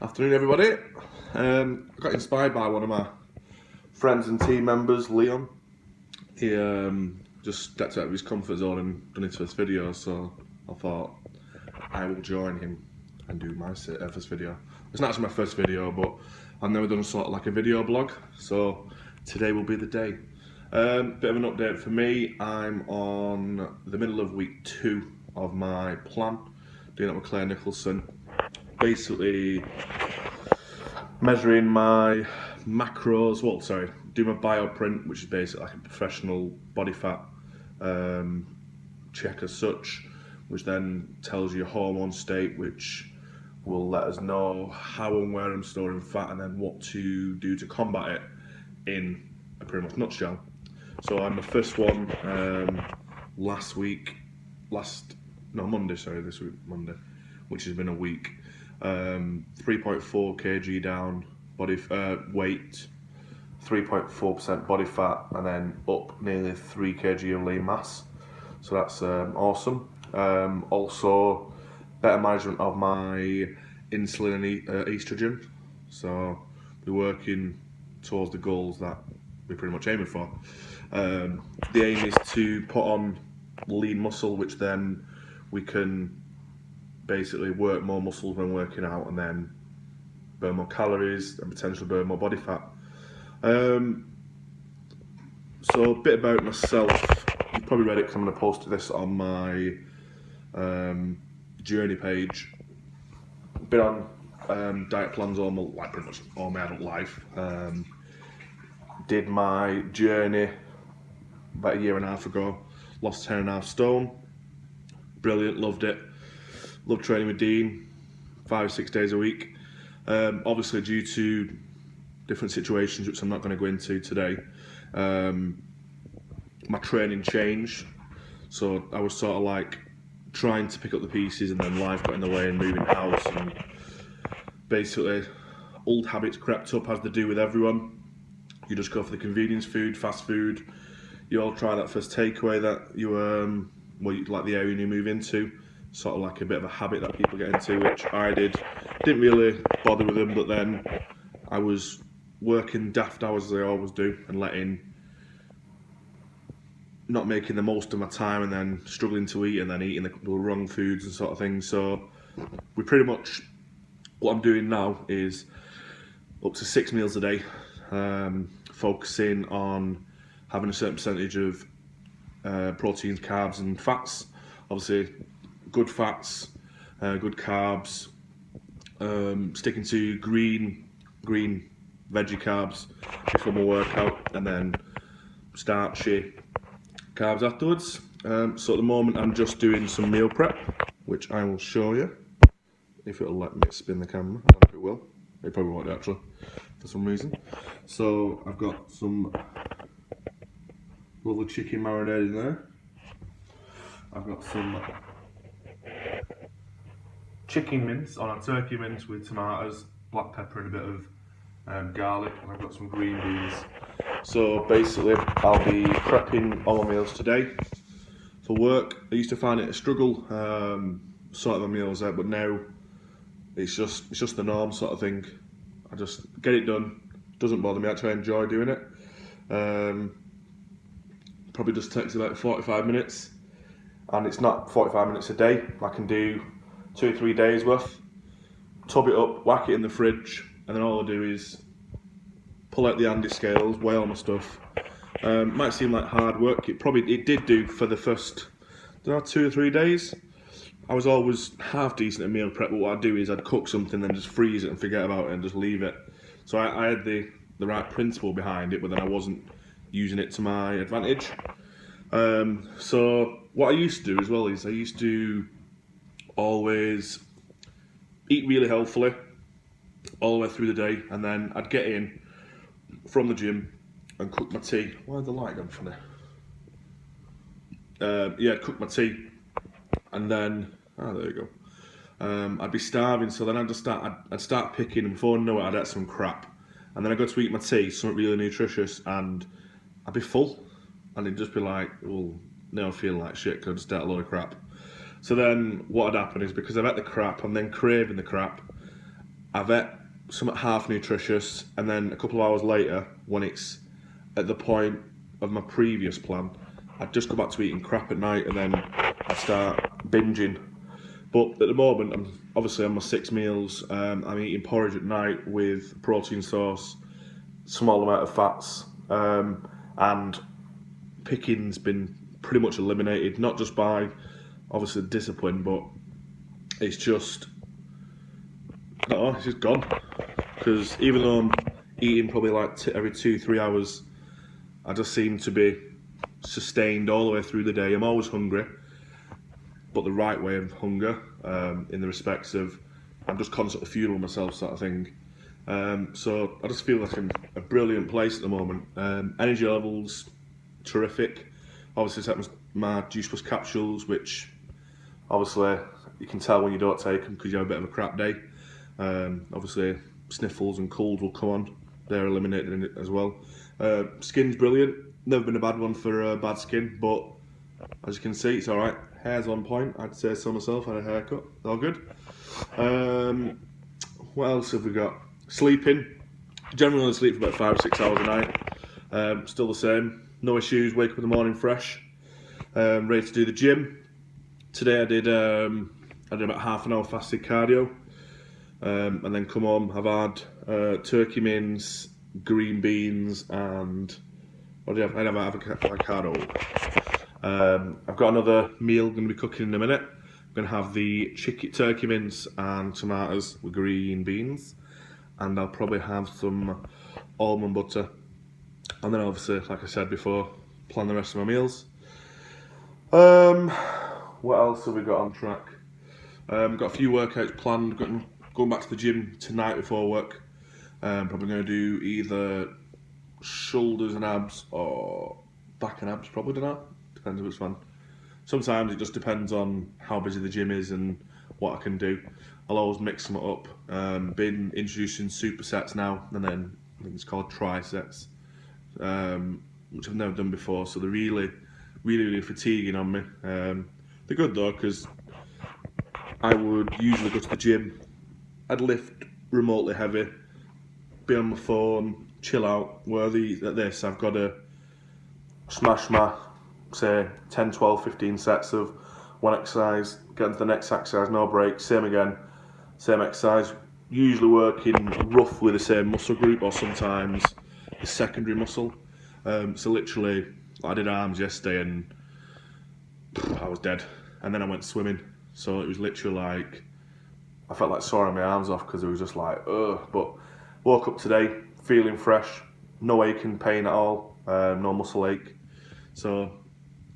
Afternoon, everybody. I got inspired by one of my friends and team members, Leon. He just stepped out of his comfort zone and done his first video, so I thought I will join him and do my first video. It's not actually my first video, but I've never done sort of like a video blog, so today will be the day. Bit of an update for me. I'm on the middle of week 2 of my plan, doing it with Claire Nicholson. Basically, measuring my macros, do my bioprint, which is basically like a professional body fat check as such, which then tells you your hormone state, which will let us know how and where I'm storing fat and then what to do to combat it in a pretty much nutshell. So I'm the first one this week, Monday, which has been a week. 3.4 kg down body weight, 3.4% body fat, and then up nearly 3 kg of lean mass. So that's awesome. Also, better management of my insulin and estrogen. So we're working towards the goals that we're pretty much aiming for. The aim is to put on lean muscle, which then we can basically work more muscles when working out and then burn more calories and potentially burn more body fat. So a bit about myself. You've probably read it because I'm going to post this on my journey page. Been on diet plans pretty much all my adult life. Did my journey about a year and a half ago. Lost 10.5 stone. Brilliant, loved it. Love training with Dean, 5-6 days a week. Obviously, due to different situations, which I'm not going to go into today, my training changed. So I was sort of like trying to pick up the pieces, and then life got in the way and moving house, and basically old habits crept up, as they do with everyone. You just go for the convenience food, fast food. You all try that first takeaway that you like the area you move into. Sort of like a bit of a habit that people get into, which I did. Didn't really bother with them, but then I was working daft hours as I always do and not making the most of my time, and then struggling to eat and then eating the wrong foods and sort of things. So we pretty much, what I'm doing now is up to 6 meals a day, focusing on having a certain percentage of proteins, carbs and fats. Obviously, good fats, good carbs, sticking to green veggie carbs before my workout, and then starchy carbs afterwards. So at the moment I'm just doing some meal prep, which I will show you, if it'll let me spin the camera. I don't know if it will. It probably won't actually, for some reason. So I've got some lovely chicken marinade in there. I've got some chicken mince on a turkey mince with tomatoes, black pepper and a bit of garlic, and I've got some green beans. So basically I'll be prepping all my meals today for work. I used to find it a struggle sorting my meals out, but now it's just the norm sort of thing. I just get it done, doesn't bother me. Actually, I enjoy doing it. Probably just takes about 45 minutes, and it's not 45 minutes a day. I can do 2 or 3 days worth, tub it up, whack it in the fridge, and then all I do is pull out the Andy scales, weigh all my stuff. Might seem like hard work. It did do for the first 2 or 3 days. I was always half decent at meal prep, but what I'd do is I'd cook something, then just freeze it and forget about it and just leave it. So I had the right principle behind it, but then I wasn't using it to my advantage. So what I used to do as well is I used to always eat really healthily all the way through the day, and then I'd get in from the gym and cook my tea. Why the light gone funny? Cook my tea, and then there you go. I'd be starving, so then I'd start picking, and before I know it, I'd eat some crap, and then I'd go to eat my tea, something really nutritious, and I'd be full, and it'd just be like, well, now I'm feeling like shit because I just ate a load of crap. So then what had happened is, because I've ate the crap, I'm then craving the crap, I've ate something half nutritious, and then a couple of hours later, when it's at the point of my previous plan, I'd just go back to eating crap at night, and then I'd start binging. But at the moment, I'm obviously on my 6 meals. I'm eating porridge at night with protein source, small amount of fats, and picking's been pretty much eliminated. Not just by obviously discipline, but it's just no, it's just gone. Because even though I'm eating probably like every 2-3 hours, I just seem to be sustained all the way through the day. I'm always hungry, but the right way of hunger, in the respects of I'm just constantly fueling myself, sort of thing. So I just feel like I'm in a brilliant place at the moment. Energy levels terrific. Obviously, taking my Juice Plus capsules, which obviously you can tell when you don't take them because you have a bit of a crap day. Obviously, sniffles and colds will come on. They're eliminated in it as well. Skin's brilliant. Never been a bad one for bad skin, but as you can see, it's alright. Hair's on point. I'd say so myself. Had a haircut. All good. What else have we got? Sleeping. Generally only sleep for about 5 or 6 hours a night. Still the same. No issues. Wake up in the morning fresh. Ready to do the gym. Today I did about half an hour fasted cardio. And then come home. I've had turkey mince, green beans, and what did I have? I have avocado. I've got another meal going to be cooking in a minute. I'm going to have the turkey mince and tomatoes with green beans, and I'll probably have some almond butter. And then obviously, like I said before, plan the rest of my meals. What else have we got on track? Got a few workouts planned. Going back to the gym tonight before work. Probably going to do either shoulders and abs or back and abs, probably, don't know. Depends on which one. Sometimes it just depends on how busy the gym is and what I can do. I'll always mix them up. Been introducing supersets now, and then I think it's called trisets, which I've never done before. So they're really fatiguing on me. They're good though, because I would usually go to the gym, I'd lift remotely heavy, be on my phone, chill out. Where at this, I've got to smash my, say, 10, 12, 15 sets of one exercise, get into the next exercise, no break, same again, same exercise, usually working roughly the same muscle group or sometimes the secondary muscle. So literally, I did arms yesterday and I was dead. And then I went swimming. So it was literally like, I felt like sawing my arms off because it was just like, ugh. But woke up today feeling fresh, no aching pain at all, no muscle ache. So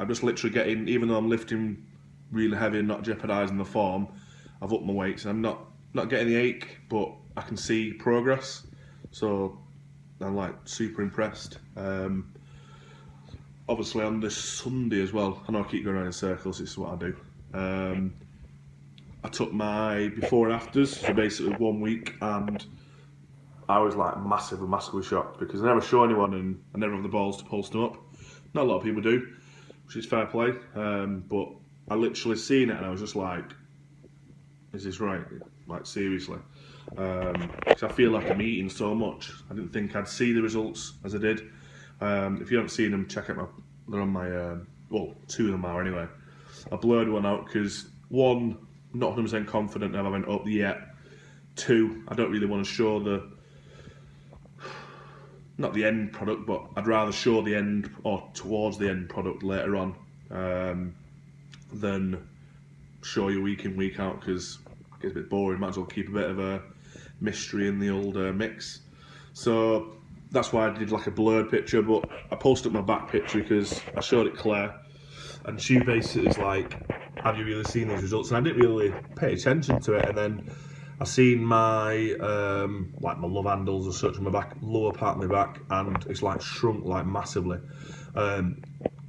I'm just literally getting, even though I'm lifting really heavy and not jeopardising the form, I've upped my weights. I'm not getting the ache, but I can see progress. So I'm like super impressed. Obviously on this Sunday as well, I know I keep going around in circles, this is what I do. I took my before and afters, so basically 1 week, and I was like massively shocked because I never show anyone and I never have the balls to post them up. Not a lot of people do, which is fair play, but I literally seen it and I was just like, is this right? Like seriously. Because I feel like I'm eating so much. I didn't think I'd see the results as I did. If you haven't seen them, check out they're on my, well, 2 of them are anyway. I blurred one out because 1, not 100% confident that I went up yet. 2, I don't really want to show not the end product, but I'd rather show the end or towards the end product later on than show you week in, week out because it gets a bit boring. Might as well keep a bit of a mystery in the old mix. So that's why I did like a blurred picture, but I posted up my back picture because I showed it Claire and she basically is like, have you really seen these results? And I didn't really pay attention to it, and then I seen my like my love handles or such on my back, lower part of my back, and it's like shrunk like massively.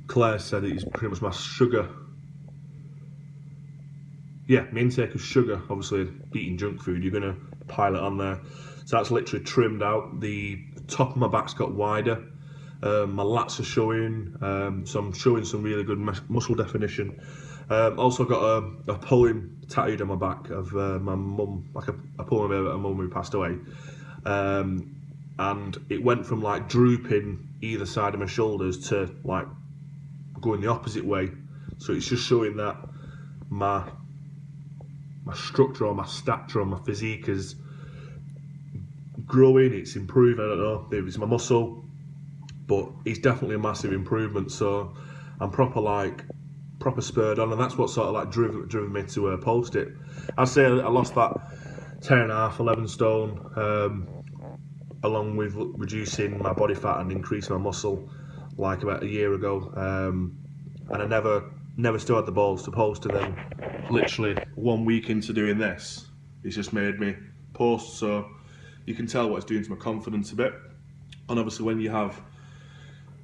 Claire said it's pretty much my sugar. Yeah, my intake of sugar, obviously eating junk food, you're gonna pile it on there. So that's literally trimmed out. The top of my back's got wider. My lats are showing, so I'm showing some really good muscle definition. Also got a poem tattooed on my back of my mum, like a poem about a mum who passed away. And it went from like drooping either side of my shoulders to like going the opposite way. So it's just showing that my structure or my stature or my physique is growing, it's improving. I don't know if it's my muscle, but it's definitely a massive improvement. So I'm proper spurred on, and that's what sort of like driven me to post it. I'd say I lost that 10.5, 11 stone, along with reducing my body fat and increasing my muscle, like about a year ago. And I never still had the balls to post, and then literally 1 week into doing this, it's just made me post. So you can tell what it's doing to my confidence a bit. And obviously when your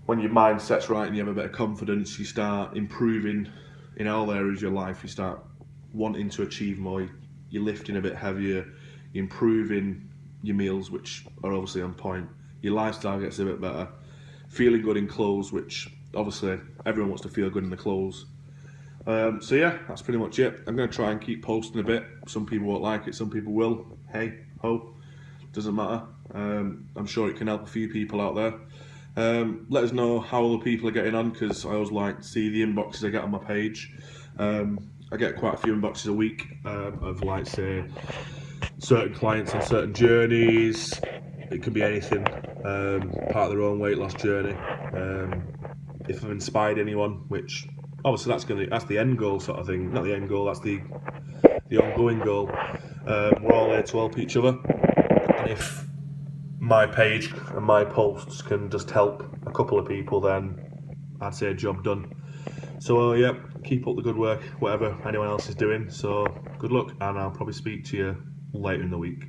mindset's right and you have a bit of confidence, you start improving in all areas of your life. You start wanting to achieve more, you're lifting a bit heavier, you're improving your meals, which are obviously on point, your lifestyle gets a bit better, feeling good in clothes, which obviously everyone wants to feel good in the clothes. So yeah, that's pretty much it. I'm going to try and keep posting a bit. Some people won't like it, some people will. Hey, ho, doesn't matter. I'm sure it can help a few people out there. Let us know how other people are getting on, because I always like to see the inboxes I get on my page. I get quite a few inboxes a week of, like, say, certain clients on certain journeys. It could be anything, part of their own weight loss journey. If I've inspired anyone, which obviously that's the end goal sort of thing. Not the end goal, that's the ongoing goal. We're all here to help each other, and if my page and my posts can just help a couple of people, then I'd say job done. So yeah, keep up the good work, whatever anyone else is doing. So good luck, and I'll probably speak to you later in the week.